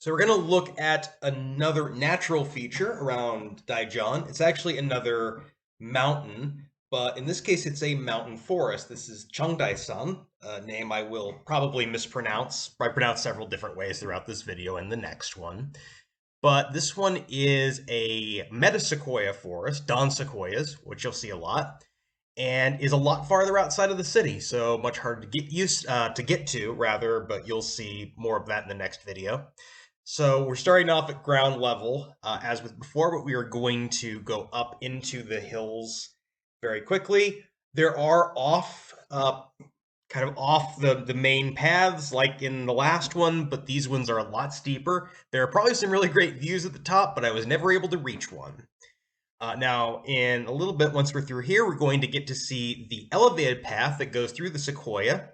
So we're going to look at another natural feature around Daejeon. It's actually another mountain, but in this case it's a mountain forest. This is Jangtaesan, a name I will probably mispronounce. I pronounce several different ways throughout this video and the next one. But this one is a metasequoia forest, dawn sequoias, which you'll see a lot, and is a lot farther outside of the city, so much harder to get to rather. But you'll see more of that in the next video. So we're starting off at ground level, as with before, but we are going to go up into the hills very quickly. There are kind of off the main paths like in the last one, but these ones are a lot steeper. There are probably some really great views at the top, but I was never able to reach one. Now, in a little bit, once we're through here, we're going to get to see the elevated path that goes through the sequoia.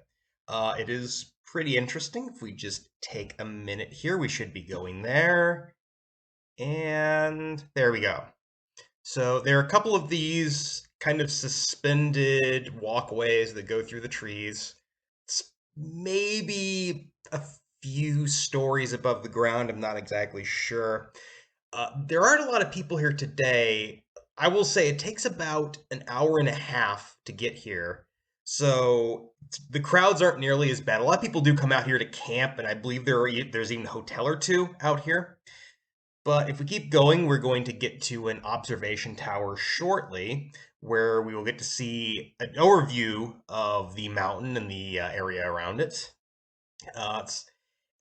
It is pretty interesting. If we just take a minute here, we should be going there. And there we go. So there are a couple of these kind of suspended walkways that go through the trees. It's maybe a few stories above the ground. I'm not exactly sure. There aren't a lot of people here today. I will say it takes about an hour and a half to get here. So the crowds aren't nearly as bad. A lot of people do come out here to camp, and I believe there's even a hotel or two out here. But if we keep going, we're going to get to an observation tower shortly, where we will get to see an overview of the mountain and the area around it. It's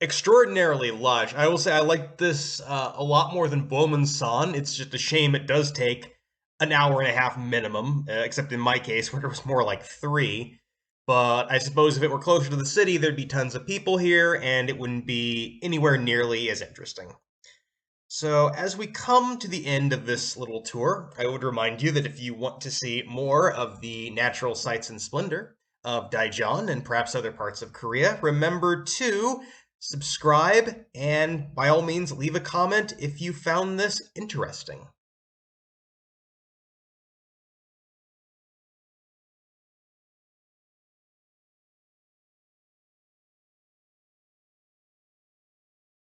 extraordinarily lush. I will say I like this a lot more than San. It's just a shame it does take an hour and a half minimum, except in my case where it was more like 3. But I suppose if it were closer to the city, there'd be tons of people here, and it wouldn't be anywhere nearly as interesting. So as we come to the end of this little tour, I would remind you that if you want to see more of the natural sights and splendor of Daejeon and perhaps other parts of Korea, remember to subscribe and by all means leave a comment if you found this interesting.